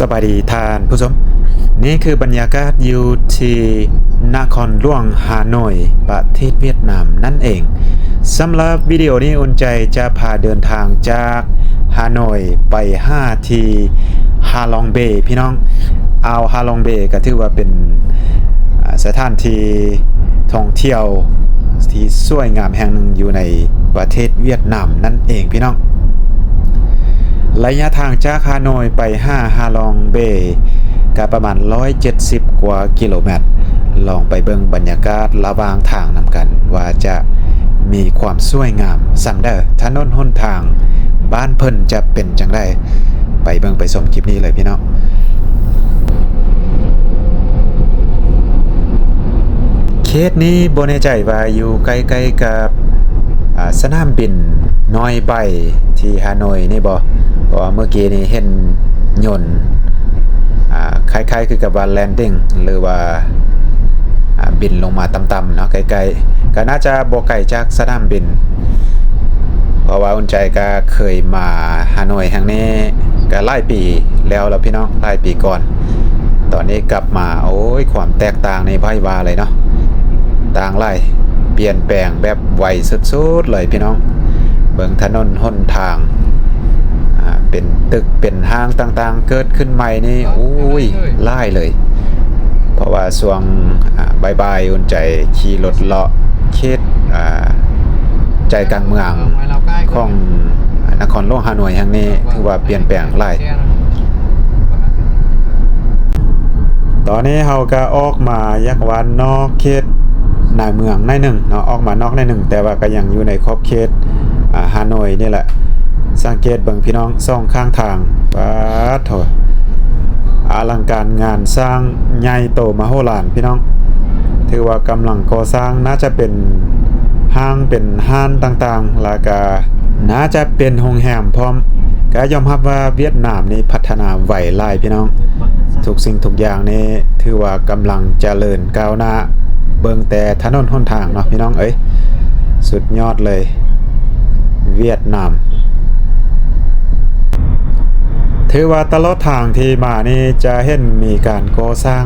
สวัสดีท่านผู้ชมนี่คือบรรยากาศอยู่ที่นครหลวงฮานอยประเทศเวียดนามนั่นเองสำหรับวิดีโอนี้อุ่นใจจะพาเดินทางจากฮานอยไป5ที่ฮาลองเบย์พี่น้องอ่าวฮาลองเบย์ก็ถือว่าเป็นสถานที่ท่องเที่ยวที่สวยงามแห่งหนึ่งอยู่ในประเทศเวียดนามนั่นเองพี่น้องระยะทางจากฮานอยไปฮาลองเบย์ก็ประมาณ170กว่ากิโลเมตรลองไปเบิ่งบรรยากาศระหว่างทางนำกันว่าจะมีความสวยงามซำเด้อถนนหนทางบ้านเพิ่นจะเป็นจังได๋ไปเบิ่งไปชมคลิปนี้เลยพี่น้องเขตนี้บ่แน่ใจว่าอยู่ใกล้ๆกับสนามบินน้อยใบที่ฮานอยนี่บ่เพราะว่าเมื่อกี้นี้เห็นยนต์คล้ายๆคือกับว่าแลนดิ้งหรือว่าบินลงมาต่ำๆเนาะไกลๆก็น่าจะบ่ไกลจากสนามบินเพราะว่าอุ่นใจก็เคยมาฮานอยแห่งนี้ก็หลายปีแล้วพี่น้องหลายปีก่อนตอนนี้กลับมาโอ้ยความแตกต่างในไพ่ว่าเลยเนาะต่างหลายเปลี่ยนแปลงแบบไวสุดๆเลยพี่น้องเบิ่งถนนหนทางเป็นตึกเป็นห้างต่างๆเกิดขึ้นใหม่นี่อุ้ยไล่เลยเพราะว่าช่วงบ่ายๆอุ่นใจขี่รถเลาะเขตใจกลางเมืองของนครหลวงฮานอยแห่งนี้ถือว่าเปลี่ยนแปลงหลายตอนนี้เราก็ออกมายักวันนอกเขตในเมืองในหนึ่งเนาะออกมานอกในหนึ่งแต่ว่าก็ยังอยู่ในขอบเขตฮานอยนี่แหละสังเกตเบิ่งพี่น้องซ่องข้างทางป๊าดโถอลังการงานสร้างใหญ่โตมโหฬารพี่น้องถือว่ากำลังก่อสร้างน่าจะเป็นห้างเป็นห้านต่างๆแล้วก็น่าจะเป็นโรงแรมพร้อมก็ยอมรับว่าเวียดนามนี่พัฒนาไวหลายพี่น้องทุกสิ่งทุกอย่างนี่ถือว่ากำลังเจริญก้าวหน้าเบิ่งแต่ถนนหนทางเนาะพี่น้องเอ้ยสุดยอดเลยเวียดนามถือว่าตลอดทางที่มานี่จะเห็นมีการก่อสร้าง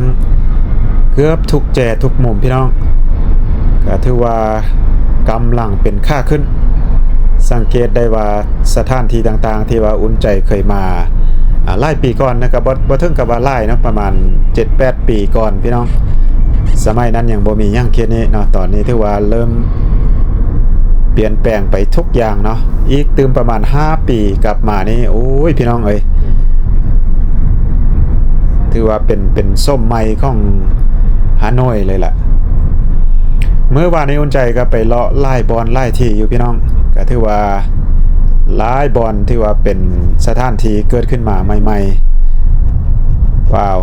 เกือบทุกแจทุกมุมพี่น้องก็ถือว่ากำลังเป็นค่าขึ้นสังเกตได้ว่าสถานที่ต่างๆที่ว่าอุ่นใจเคยมาหลายปีก่อนนะครับบ่ถึงกับว่าหลายเนาะประมาณ 7-8 ปีก่อนพี่น้องสมัยนั้นยังบ่มีหยังเขตนี้เนาะตอนนี้ถือว่าเริ่มเปลี่ยนแปลงไปทุกอย่างเนาะอีกตื่มประมาณ5ปีกลับมานี่โอ้ยพี่น้องเอ้ยถือว่าเป็นส้มใหม่ของฮานอยเลยล่ะเมื่อวานนี้อุ่นใจก็ไปเลาะไล่บอลไล่ที่อยู่พี่น้องก็ถือว่าไล่บอลที่ว่าเป็นสถานที่เกิดขึ้นมาใหม่ๆว้าว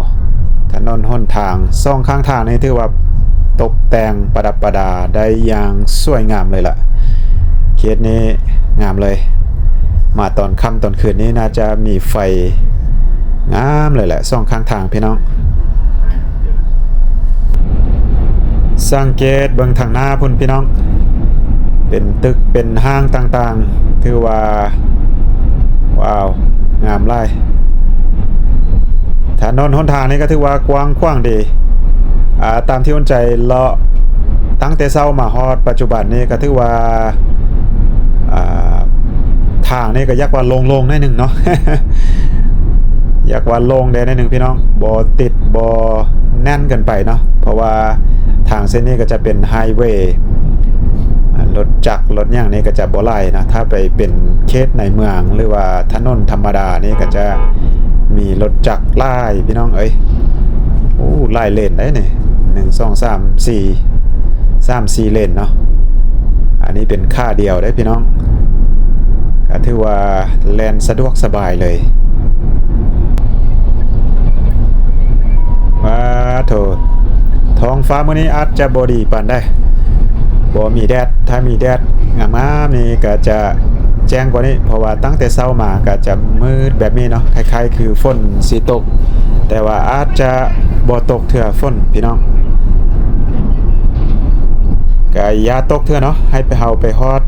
ถนนหนทางซ่องข้างทางนี่ถือว่าตกแต่งประดับประดาได้อย่างสวยงามเลยล่ะเขตนี้งามเลยมาตอนค่ำตอนคืนนี้น่าจะมีไฟงามเลยแหละซ่องข้างทางพี่น้องสังเกตเบื้องทางหน้าพุ่นพี่น้องเป็นตึกเป็นห้างต่างๆถือว่าว้าวงามไล่ถนนหนทางนี้ก็ถือว่ากว้างขวางดีตามที่อุ่นใจเลาะตั้งแต่เช้ามาฮอดปัจจุบันนี้ก็ถือว่าทางนี้ก็ยักว่าลงๆได้หนึ่งเนาะ อยากว่าลงได้หนึ่งพี่น้องบ่ติดบ่แน่นเกินไปเนาะเพราะว่าทางเส้นนี้ก็จะเป็นไฮเวย์รถจักรรถย่างนี้ก็จะบ่ไล่นะถ้าไปเป็นเขตในเมืองหรือว่าถนนธรรมดานี่ก็จะมีรถจักรไล่พี่น้องเอ้ยโอ้ไล่เลนได้นี่1 2 3 4เลนเนาะอันนี้เป็นค่าเดียวได้พี่น้องก็ถือว่าแล่นสะดวกสบายเลยว้าโถท้องฟ้ามื้อนี้อาจจะบ่ดีปานได้บ่มีแดดถ้ามีแดดงามๆนี่ก็จะแจ้งกว่านี้เพราะว่าตั้งแต่เช้ามาก็จะมืดแบบนี้เนาะคล้ายๆคือฝนสิตกแต่ว่าอาจจะบ่ตกเทื่อฝนพี่น้องก็อย่าตกเทื่อเนาะให้ไปเฮาไปฮอด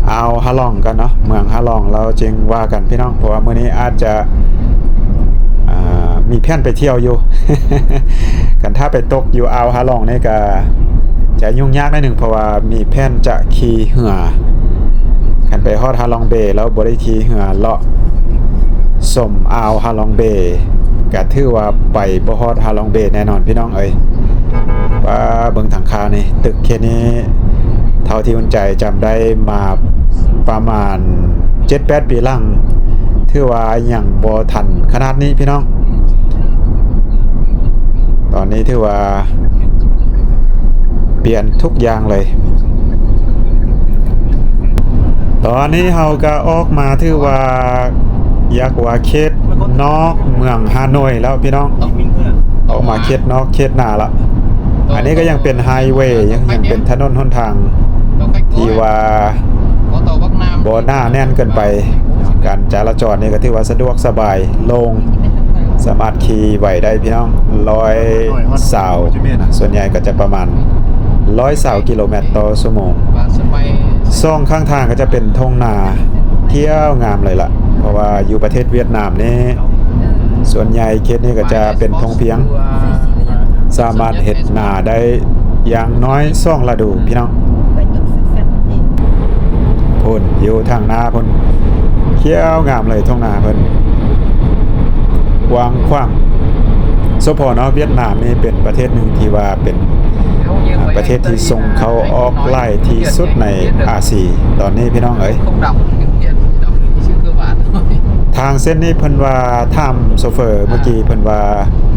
เอาฮาลองกันเนาะเมืองฮาลองเราจึงว่ากันพี่น้องเพราะว่ามื้อนี้อาจจะ มีแผนไปเที่ยวอยู่ กันถ้าไปตกอยู่อ่าวฮาลองนี่ก็จะยุ่งยากหน่อยหนึงเพราะว่ามีแผนจะขี่เหือกันไปฮอดฮาลองเบย์แล้วบ่ได้ขี่เหือเลาะสมอ่าวฮาลองเบย์ก็ถือว่าไปบ่ฮอดฮาลองเบย์แน่นอนพี่น้องเอ้ยว่าเบิ่งทางคานี่ตึกแค่นี้เท่าที่อุ่นใจจำได้มาประมาณ 7-8 ปีหลังถือว่ายังบ่ทันขนาดนี้พี่น้องตอนนี้ถือว่าเปลี่ยนทุกอย่างเลยตอนนี้เฮาก็ออกมาถือว่าอยากว่าเขตนอกเมืองฮานอยแล้วพี่น้องออกมาเขตนอกเขตหน้าละอันนี้ก็ยังเป็นไฮเวย์ยังเป็นถนนหนทางที่ว่าบ่หน้าแน่นเกินไปการจราจรนี่ก็ถือว่าสะดวกสบายโล่งสามารถขี่ไหวได้พี่น้อง100 ส่วนใหญ่ก็จะประมาณ120 กิโลเมตรต่อชั่วโมงซ่องข้างทางก็จะเป็นทุ่งนาเที่ยวงามเลยล่ะเพราะว่าอยู่ประเทศเวียดนามนี่ส่วนใหญ่เขตนี้ก็จะเป็นทงเพียงสามารถเฮ็ดนาได้อย่างน้อย2 ฤดูพี่น้องพุ่นอยู่ทางนาพุ่นเที่ยวงามเลยทุ่งนาเพิ่นกว้างขวางโซพอเนาะเวียดนามนี่เป็นประเทศหนึ่งที่ว่าเป็นประเทศที่ส่งเขาออกไล่ที่สุดในอาเซียตอนนี้พี่น้องเอ๋ยทางเส้นนี้เพิ่นว่าทำโซเฟอร์เมื่อกี้เพิ่นว่า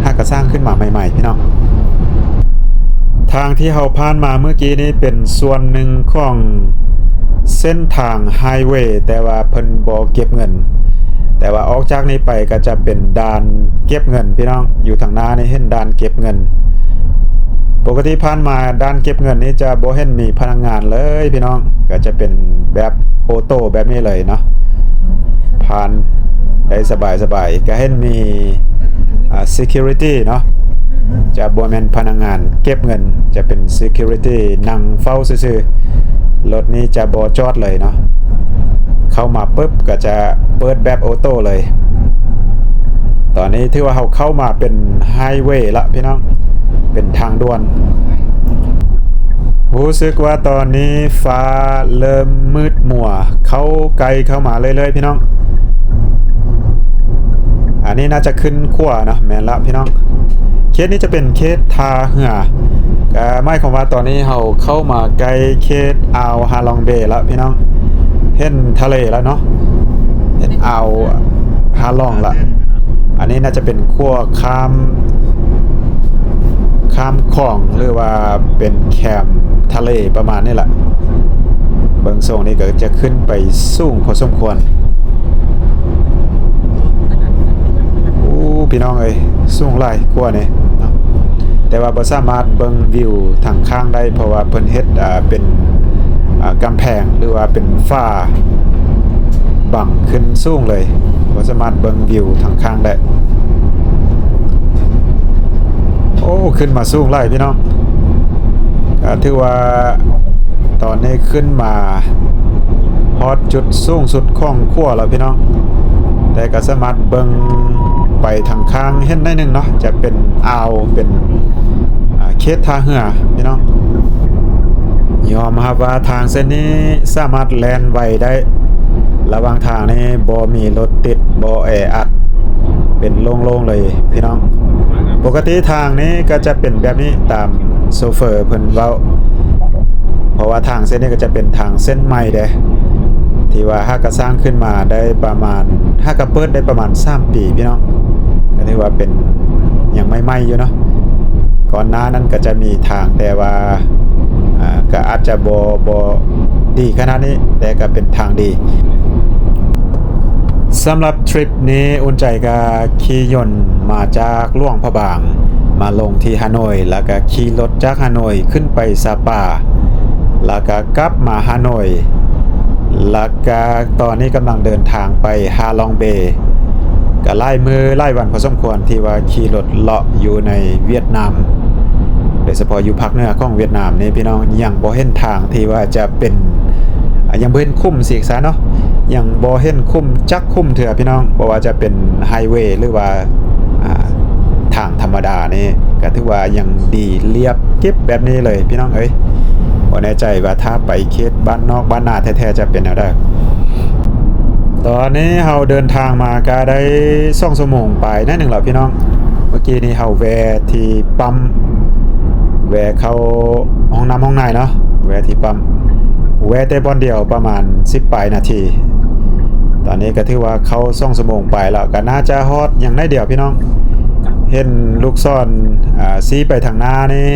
หากระสร้างขึ้นมาใหม่ๆพี่น้องทางที่เฮาผ่านมาเมื่อกี้นี้เป็นส่วนหนึ่งของเส้นทางไฮเวย์แต่ว่าเพิ่นบ่เก็บเงินแต่ว่าออกจากนี้ไปก็จะเป็นด่านเก็บเงินพี่น้องอยู่ทางหน้านี่เห็นด่านเก็บเงินปกติผ่านมาด่านเก็บเงินนี่จะบ่เห็นมีพนักงานเลยพี่น้องก็จะเป็นแบบโอโต้แบบนี้เลยเนาะผ่านได้สบายๆก็เห็นมีsecurity เนาะจะบ่แม่นพนักงานเก็บเงินจะเป็น security นั่งเฝ้าซื่อๆรถนี้จะบ่จอดเลยเนาะเข้ามาปุ๊บก็จะเปิดแบบออโต้เลยตอนนี้ถือว่าเราเข้ามาเป็นไฮเวย์ละพี่น้องเป็นทางด่วนรู้สึกว่าตอนนี้ฟ้าเริ่มมืดมัวเข้าไกลเข้ามาเรื่อยๆพี่น้องอันนี้น่าจะขึ้นขั้วนะแม่นละพี่น้องเคสนี้จะเป็นเคสทาเหือก็หมายความว่าตอนนี้เราเข้ามาใกล้เคสอ่าวฮาลองเบย์แล้วพี่น้องเห็นทะเลแล้วเนาะเห็นอ่าวฮาลองละอันนี้น่าจะเป็นขั้วข้ามของหรือว่าเป็นแคมทะเลประมาณนี้แหละเบื้องทรงนี้ก็จะขึ้นไปสูงพอสมควรพี่น้องเอ้ยสูงหลายกว่านี่เนาะแต่ว่าบ่สามารถเบิ่งวิวทางข้างได้เพราะว่าเพิ่นเฮ็ดเป็นกำแพงหรือว่าเป็นฝ้าบังขึ้นสูงเลยบ่สามารถเบิ่งวิวทางข้างได้โอ้ขึ้นมาสูงหลายพี่น้องก็ถือว่าตอนนี้ขึ้นมาฮอดจุดสูงสุดของขั้วแล้วพี่น้องแต่ก็สามารถเบิ่งไปทางข้างเห็นได้นึงเนาะจะเป็นอ่าวเป็นเขตท่าเรือพี่น้องยอมรับว่าทางเส้นนี้สามารถแล่นไวได้ระหว่างทางนี้บ่มีรถติดบ่แออัดเป็นโล่งๆเลยพี่น้องปกติทางนี้ก็จะเป็นแบบนี้ตามโซเฟอร์เพิ่นเว้าเพราะว่าทางเส้นนี้ก็จะเป็นทางเส้นใหม่เด้ที่ว่าหากสร้างขึ้นมาได้ประมาณหากเปิดได้ประมาณ3 ปีพี่น้องก็ถือว่าเป็นยังไม่ใหม่อยู่เนาะก่อนหน้านั้นก็จะมีทางแต่ว่าก็อาจจะบ่ดีขนาดนี้แต่ก็เป็นทางดีสำหรับทริปนี้อุ่นใจก็ขี่ยนต์มาจากหลวงพระบางมาลงที่ฮานอยแล้วก็ขี่รถจากฮานอยขึ้นไปซาปาแล้วก็กลับมาฮานอยแล้วก็ตอนนี้กำลังเดินทางไปฮาลองเบย์ก็ไล่มือไล่วันพอสมควรที่ว่าขี่รถเลาะอยู่ในเวียดนามโดยเฉพาะอยู่ภาคเหนือของเวียดนามนี่พี่น้องยังบ่เห็นทางที่ว่าจะเป็นยังบ่เห็นคุ้มสิซะเนาะยังบ่เห็นคุ้มจักคุ้มเถื่อพี่น้องบ่ว่าจะเป็นไฮเวย์หรือว่า ทางธรรมดานี่ก็ถือว่ายังดีเรียบเก็บแบบนี้เลยพี่น้องเอ้ยบ่แน่ใจว่าถ้าไปเขตบ้านนอกบ้านนาแท้ๆจะเป็นแนวใดตอนนี้เราเดินทางมาก็ได้2ชั่วโมงไปนั่นหนึ่งแล้วพี่น้องเมื่อกี้นี้เราแวะที่ปั๊มแวะเข้าห้องน้ำห้องในเนาะแวะที่ปั๊มแวะแต่บอนเดียวประมาณ10ปลายนาทีตอนนี้ก็ถือว่าเข้า2ชั่วโมงไปแล้วก็น่าจะฮอดอย่างได้เดียวพี่น้องเห็นลูกศรซีไปทางหน้านี่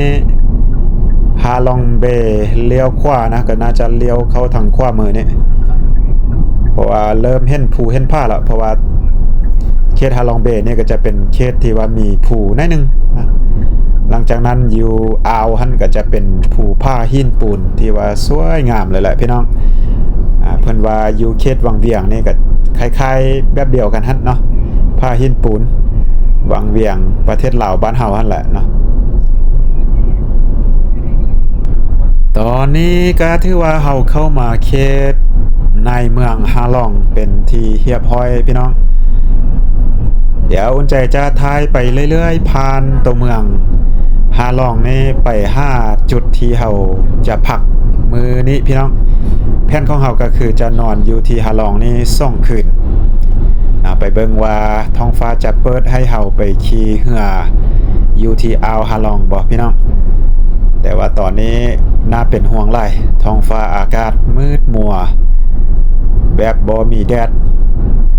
ฮาลองเบเลี้ยวขวานะก็น่าจะเลี้ยวเข้าทางขวามือนี่เพราะว่าเริ่มเห็นภูเห็นผ้าแล้วเพราะว่าเขตฮาลองเบเนี่ยก็จะเป็นเขตที่ว่ามีภูหน่อยนึงนะหลังจากนั้นอยู่อ่าวหันก็จะเป็นภูผ้าหินปูนที่ว่าสวยงามเลยแหละพี่น้องเพิ่นว่าอยู่เขตวังเวียงนี่ก็คล้ายๆแบบเดียวกันหั่นเนาะผ้าหินปูนวังเวียงประเทศลาวบ้านเฮาหั่นแหละเนาะตอนนี้ก็ถือว่าเฮาเข้ามาเขตในเมืองฮาลองเป็นที่เรียบร้อยพี่น้องเดี๋ยวอุ่นใจจะทายไปเรื่อยๆผ่านตัวเมืองฮาลองนี่ไป5จุดที่เฮาจะพักมื้อนี้พี่น้องแผนของเฮาก็คือจะนอนอยู่ที่ฮาลองนี่2คืนไปเบิ่งว่าท้องฟ้าจะเปิดให้เฮาไปขี่เรืออยู่ที่อ่าวฮาลองบ่พี่น้องแต่ว่าตอนนี้น่าเป็นห่วงหลายท้องฟ้าอากาศมืดมัวแบบบ่มีแดด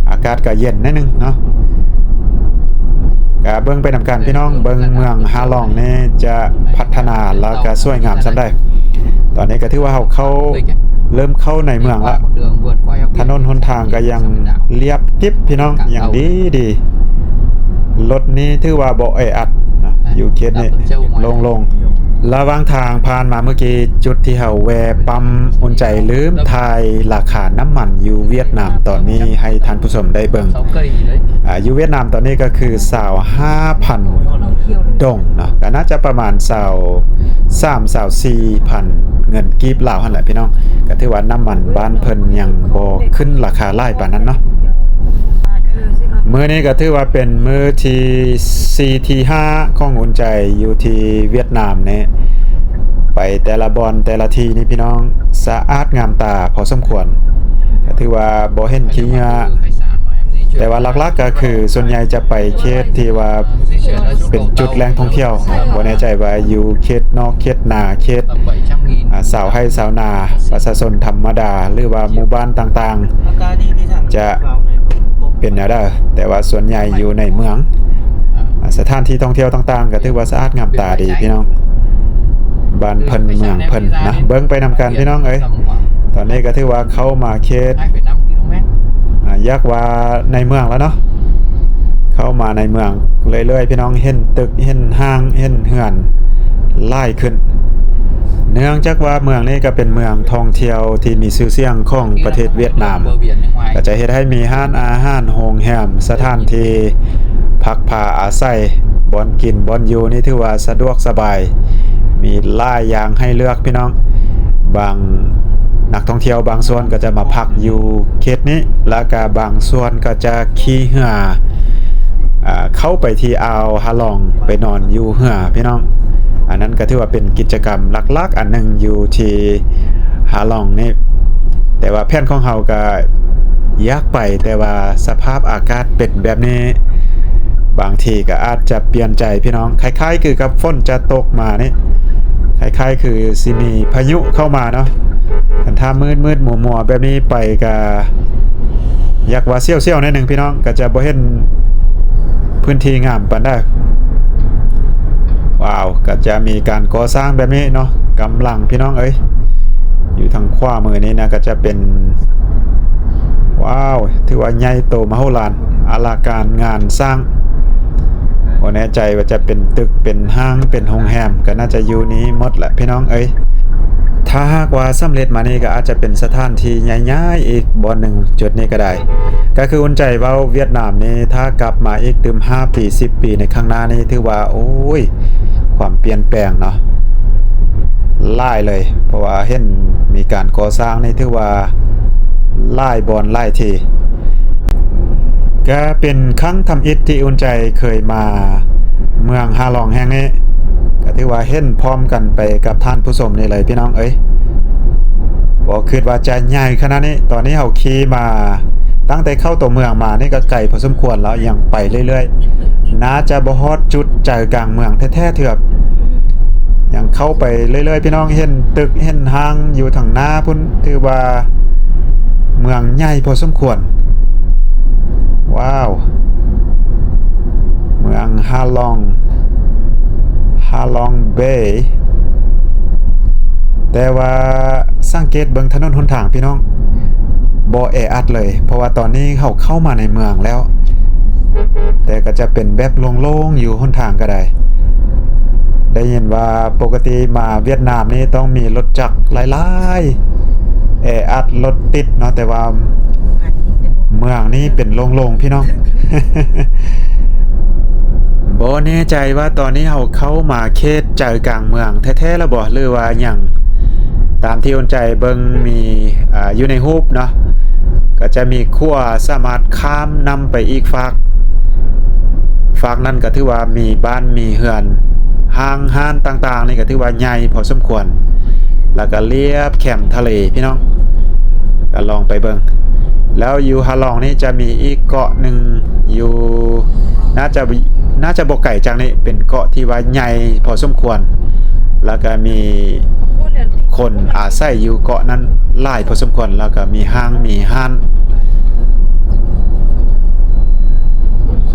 อากาศก็เย็นนิดนึงเนาะก็เบิ่งไปนำกันพี่น้องเบิ่งเมืองฮาลองนี่จะพัฒนาแล้วก็สวยงามซำได้ตอนนี้ก็ถือว่าเขาเริ่มเข้าในเมืองละถนนหนทางก็ยังเรียบกิ๊บพี่น้องอย่างดีรถนี้ถือว่าบ่อัดนะอยู่เขตนี้ลงระหว่างทางผ่านมาเมื่อกี้จุดที่เฮาแวะปั๊มอุ่นใจลืมทายราคาน้ำมันอยู่เวียดนามตอนนี้ให้ท่านผู้ชมได้เบิ่งอยู่เวียดนามตอนนี้ก็คือ25,000ดงเนาะก็น่าจะประมาณ24,000เงินกีบลาวหั่นแหละพี่น้องก็ถือว่าน้ำมันบ้านเพิ่นยังบ่ขึ้นราคาหลายปานนั้นเนาะมื้อนี้ก็ถือว่าเป็นมื้อที่4ที่5ของอุ่นใจอยู่ที่เวียดนามนี่ไปแต่ละบอนแต่ละทีนี่พี่น้องสะอาดงามตาพอสมควรก็ถือว่าบ่เห็นขี้เหงื่อแต่ว่าหลักๆก็คือส่วนใหญ่จะไปเขตที่ว่าเป็นจุดแหล่งท่องเที่ยวบ่แน่ใจว่าอยู่เขตนอกเขตนาเขตสาวให้สาวนาประชาชนธรรมดาหรือว่าหมู่บ้านต่างๆจะเป็นแนวได้แต่ว่าส่วนใหญ่อยู่ในเมืองสถานที่ท่องเที่ยวต่างๆก็ถือว่าสะอาดงามตาดีพี่น้องบ้านเพิ่นเมืองเพิ่นนะเบิ่งไปนำกันพี่น้องเอ้ยตอนนี้ก็ถือว่าเข้ามาเขตยักว่าในเมืองแล้วเนาะเข้ามาในเมืองเรื่อยๆพี่น้องเห็นตึกเห็นห้างเห็นเฮือนไล่ขึ้นเนื่องจากว่าเมืองนี้ก็เป็นเมืองท่องเที่ยวที่มีชื่อเสียงของประเทศเวียดนามก็จะเฮ็ดให้มีร้านอาหารโรงแรมสถานที่พักผ้าอาศัยบ่อนกินบ่อนอยู่นี่ถือว่าสะดวกสบายมีหลายอย่างให้เลือกพี่น้องบางนักท่องเที่ยวบางส่วนก็จะมาพักอยู่เขตนี้แล้วก็บางส่วนก็จะขี่เรือเข้าไปที่อ่าวฮาลองไปนอนอยู่เรือพี่น้องอันนั้นก็ถือว่าเป็นกิจกรรมหลักๆอันนึงอยู่ที่ฮาลองนี่แต่ว่าแผนของเฮาก็อยากไปแต่ว่าสภาพอากาศเป็นแบบนี้บางทีก็อาจจะเปลี่ยนใจพี่น้องคล้ายๆคือกับฝนจะตกมานี่คล้ายๆคือสิมีพายุเข้ามาเนาะกันถ้ามืดๆมัวๆแบบนี้ไปก็อยากว่าเซี่ยวๆนิดนึงพี่น้องก็จะบ่เห็นพื้นที่งามปานใดว้าวก็จะมีการก่อสร้างแบบนี้เนาะกำลังพี่น้องเอ้ยอยู่ทางขวามือนี้นะก็จะเป็นว้าวถือว่าใหญ่โตมโหฬารอลังการงานสร้างบ่แน่ใจว่าจะเป็นตึกเป็นห้างเป็นโรงแรมก็น่าจะอยู่นี้หมดแหละพี่น้องเอ้ยถ้าหากว่าสำเร็จมานี่ก็อาจจะเป็นสถานที่ใหญ่ๆอีกบ่อนหนึ่งจุดนี้ก็ได้ก็คืออุ่นใจว่าเวียดนามนี่ถ้ากลับมาอีกตึม5ปี10ปีในข้างหน้านี้ถือว่าโอ้ยความเปลี่ยนแปลงเนาะหลายเลยเพราะว่าเห็นมีการก่อสร้างนี่ถือว่าหลายบ่อนหลายที่ก็เป็นครั้งทำอิฐที่อุ่นใจเคยมา เมืองฮาลองแห่งนี้ก็ถือว่าเห็นพร้อมกันไปกับท่านผู้ชมนี่เลยพี่น้องเอ้ยบ่คิดว่าจะใหญ่ขนาดนี้ตอนนี้เฮาขี่มาตั้งแต่เข้าตัวเมืองมานี่ก็ไกลพอสมควรแล้วยังไปเรื่อยๆน่าจะบ่ฮอดจุดใจกลางเมืองแท้ๆเถือกยังเข้าไปเรื่อยๆพี่น้องเห็นตึกเห็นห้างอยู่ทางหน้าพุ่นถือว่าเมืองใหญ่พอสมควรว้าวเมืองฮาลองเบย์แต่ว่าสังเกตเบิ่งถนนหนทางพี่น้องบ่แออัดเลยเพราะว่าตอนนี้เขาเข้ามาในเมืองแล้วแต่ก็จะเป็นแบบโล่งๆอยู่หนทางก็ได้ยินว่าปกติมาเวียดนามนี่ต้องมีรถจักรหลายๆแออัดรถติดเนาะแต่ว่าเมืองนี้เป็นโล่งๆพี่น้อง บ่แน่ใจว่าตอนนี้เราเข้ามาเขตใจกลางเมืองแท้ๆแล้วบ่หรือว่าหยังตามที่คนใจเบิ่งมีอยู่ในรูปเนาะก็จะมีขั้วสามารถข้ามนำไปอีกฝากนั้นก็ถือว่ามีบ้านมีเฮือนห้างห้านต่างๆนี่ก็ถือว่าใหญ่พอสมควรแล้วก็เรียบแคมทะเลพี่น้องก็ลองไปเบิ่งแล้วอยู่ฮาลองนี่จะมีอีกเกาะหนึ่งอยู่น่าจะบ่ไกลจากนี้เป็นเกาะที่ว่าใหญ่พอสมควรแล้วก็มีคนอาศัยอยู่เกาะนั้นหลายพอสมควรแล้วก็มีห้างมีห้าน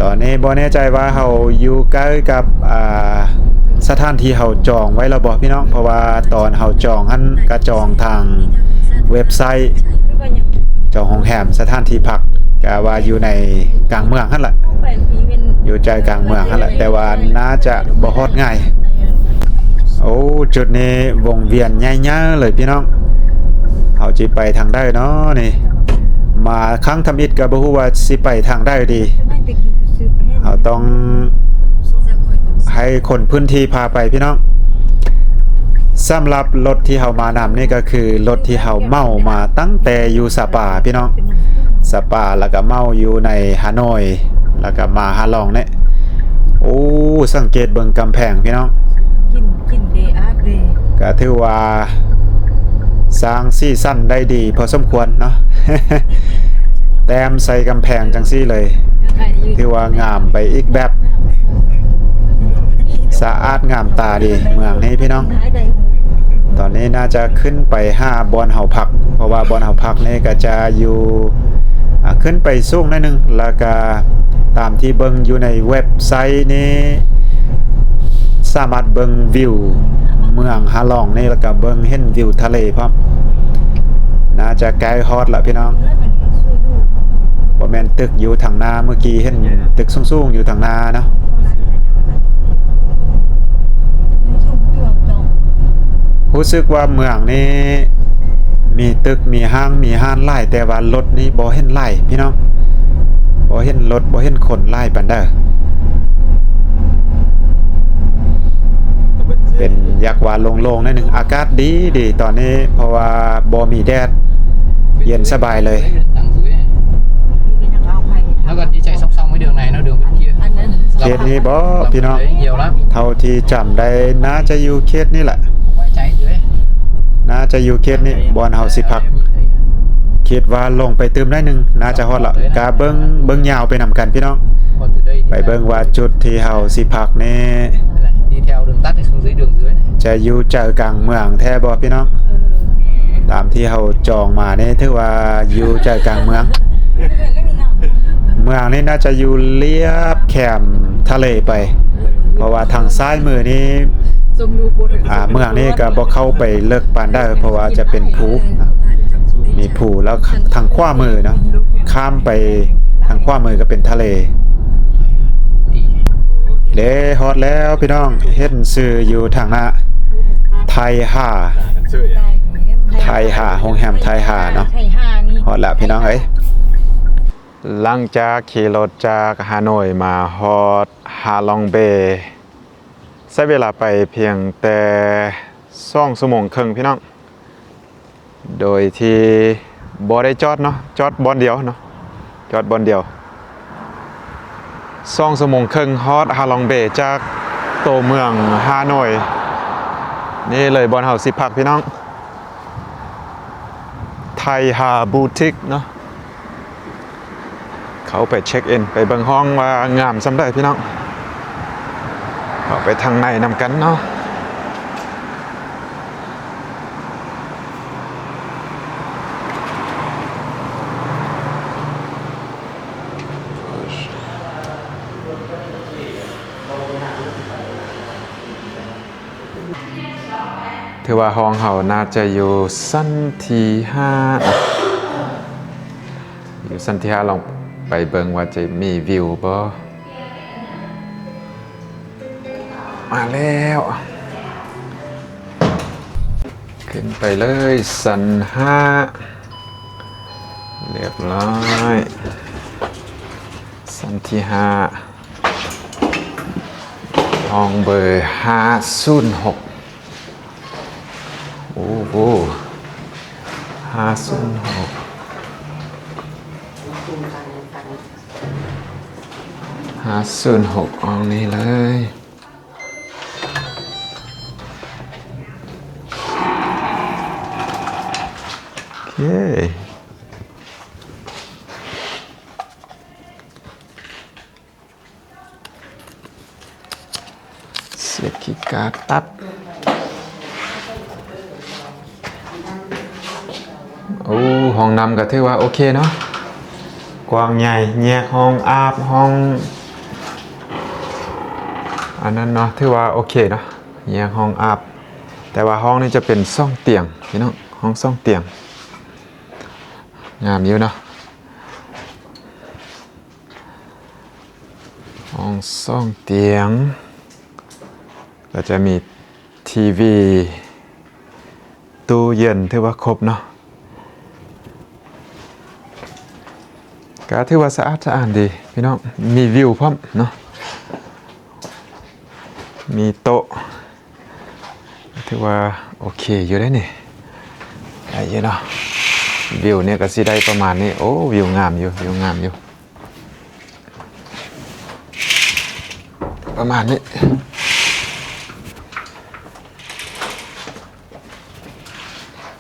ตอนนี้บ่แน่ใจว่าเฮาอยู่ใกล้กับสถานที่เฮาจองไว้แล้วบ่พี่น้องเพราะว่าตอนเฮาจองหั่นก็จองทางเว็บไซต์จองโรงแรมสถานที่พักก็ว่าอยู่ในกลางเมืองหั่นล่ะอยู่ใจกลางเมืองหั่นล่ะแต่ว่าน่าจะบ่ฮอดง่ายโอ้จุดนี้วงเวียนใหญ่ๆเลยพี่น้องเฮาสิไปทางใดเนาะนี่มาครั้งทำอิฐก็บ่ฮู้ว่าสิไปทางใดดีเฮาต้องให้คนพื้นที่พาไปพี่น้องสำหรับรถที่เฮามานำนี่ก็คือรถที่เฮาเมามาตั้งแต่อยู่สปาพี่น้องสปาแล้วก็เมาอยู่ในฮานอยแล้วก็มาฮาลองเนี่ยโอ้สังเกตเบิ่งกำแพงพี่น้องกินเดอาเดก็ถือว่าสร้างสีสันได้ดีพอสมควรเนาะ แต้มใส่กำแพงจังซี่เลยถือว่างามไปอีกแบบสะอาดงามตาดีเมืองนี้พี่น้องตอนนี้น่าจะขึ้นไป5บอนเฮาพักเพราะว่าบอนเฮาพักนี่ก็จะอยู่ขึ้นไปสูงหน่อยนึงแล้วก็ตามที่เบิ่งอยู่ในเว็บไซต์นี้สามารถเบิ่งวิวเมืองฮาลองนี่แล้วก็เบิ่งเห็นวิวทะเลพร้อมน่าจะใกล้ฮอดละพี่น้องบ่แม่นตึกอยู่ทางหน้าเมื่อกี้เห็นตึกสูงๆอยู่ทางหน้าเนาะรู้สึกว่าเมืองนี้มีตึกมีห้างมีห้านหลายแต่ว่ารถนี่บ่เห็นหลายพี่น้องบ่เห็นรถบ่เห็นคนหลายปานใดเป็นอยากว่าโล่งๆนิดนึงอากาศดีตอนนี้เพราะว่าบ่มีแดดเย็นสบายเลยnó gần như chạy song song với đường này nó đường bên kia เขตนี้บ่พี่น้อง nhiều lắm เท่าที่จำได้น่าจะอยู่เขตนี้แหละ không phải cháy dưới น่าจะอยู่เขตนี้บ่อนเฮาสิพักคิดว่าลงไปตื่มได้นึงน่าจะฮอดละกะเบิ่งยาวไปนำกันพี่น้องไปเบิ่งว่าจุดที่เฮาสิพักนี่ đi theo đường tắt thì xuống dưới đường dưới này จะอยู่ใจกลางเมืองแท้บ่พี่น้องตามที่เฮาจองมานี่ถือว่าอยู่ใจกลางเมืองเมืองนี้น่าจะอยู่เลียบแคมทะเลไปเพราะว่าทางซ้ายมือนี้เมืองนี้ก็บ่เข้าไปเลิกปานได้เพราะว่าจะเป็นภูมีภูแล้วทางขวามือเนาะข้ามไปทางขวามือก็เป็นทะเลเลฮอดแล้วพี่น้องเห็นชื่ออยู่ทางหน้าไทยห่าโรงแรมไทยห่าเนาะฮอดแล้วพี่น้องเอ้ยหลังจากขี่รถจากฮานอยมาฮอดฮาลองเบย์ใช้เวลาไปเพียงแต่2 ชั่วโมงครึ่งพี่น้องโดยที่บ่ได้จอดเนาะจอดบอนเดียวเนาะจอดบอนเดียว 2 ชั่วโมงครึ่งฮอดฮาลองเบจากตัวเมืองฮานอยนี่เลยบอนเฮาสิพักพี่น้องไทยฮาบูติกเนาะเขาไปเช็คอินไปเบิ่งห้องว่างามสำได้พี่น้องเข้าไปทางในนำกันเนาะถือว่าห้องเฮาน่าจะอยู่ชั้นที่5นะอยู่ชั้นที่5ลองไปเบิ่งว่าจะมีวิวบ่มาแล้วขึ้นไปเลยชั้น5เรียบร้อยชั้นที่5ห้องเบอร์506โอ้โห506ห้องนี้เลยโอเคเสียบคีย์การ์ดตัดโอ้ห้องน้ำก็ถือว่าโอเคเนาะกว้างใหญ่แยกห้องอาบห้องอันนั้นเนาะถือว่าโอเคเนาะแยกห้องอาบแต่ว่าห้องนี้จะเป็น2 เตียงพี่น้องห้อง2 เตียงงามอยู่เนาะห้อง2 เตียงก็จะมีทีวีตู้เย็นถือว่าครบเนาะก็ถือว่าสะอาดสะอ้านดีพี่น้องมีวิวพร้อมเนาะมีโต๊ะถือว่าโอเคอยู่ได้นี่ได้เยอะเนาะวิวเนี่ยก็สิได้ประมาณนี้โอ้วิวงามอยู่วิวงามอยู่ประมาณนี้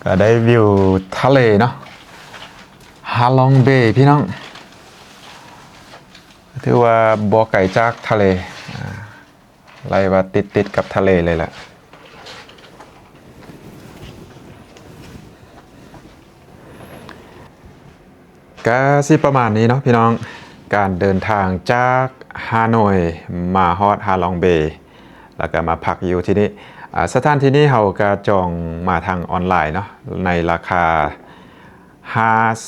ก็ได้วิวทะเลเนาะฮาลองเบย์พี่น้องถือว่าบ่ไกลจากทะเลไล่ว่าติดกับทะเลเลยแหละก็สิประมาณนี้เนาะพี่น้องการเดินทางจากฮานอยมาฮอดฮาลองเบย์แล้วก็มาพักอยู่ที่นี่สถานที่นี้เราก็จองมาทางออนไลน์เนาะในราคา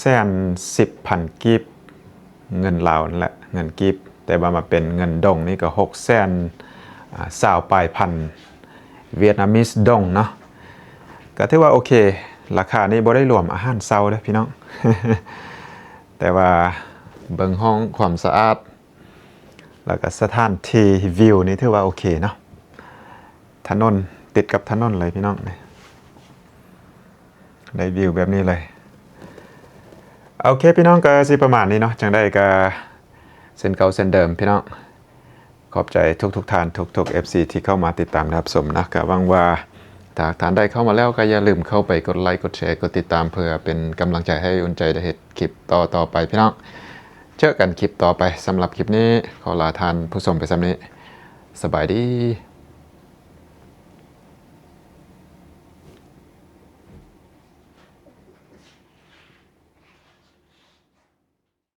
510,000 กีบเงินลาวนั่นแหละเงินกีบแต่ว่ามาเป็นเงินดงนี่ก็620,000ปลายพันเวียดนามิสดงเนาะก็ถือว่าโอเคราคานี้บ่ได้รวมอาหารเช้าเด้อพี่น้อง แต่ว่าเบิ่งห้องความสะอาดแล้วก็สถานที่วิวนี่ถือว่าโอเคเนาะถนนติดกับถนนเลยพี่น้องได้วิวแบบนี้เลยโอเคพี่น้องก็สิประมาณนี้เนาะจังได้ก็เส้นเก่าเส้นเดิมพี่น้องขอบใจทุกท่านทุกFC ที่เข้ามาติดตามรับชมนะก็หวังว่าถ้าท่านได้เข้ามาแล้วก็อย่าลืมเข้าไปกดไลค์กดแชร์กดติดตามเพื่อเป็นกำลังใจให้อุ่นใจได้เฮ็ดคลิปต่อไปพี่น้องเจอกันคลิปต่อไปสำหรับคลิปนี้ขอลาท่านผู้ชมไปซ้ำนี้สบายดี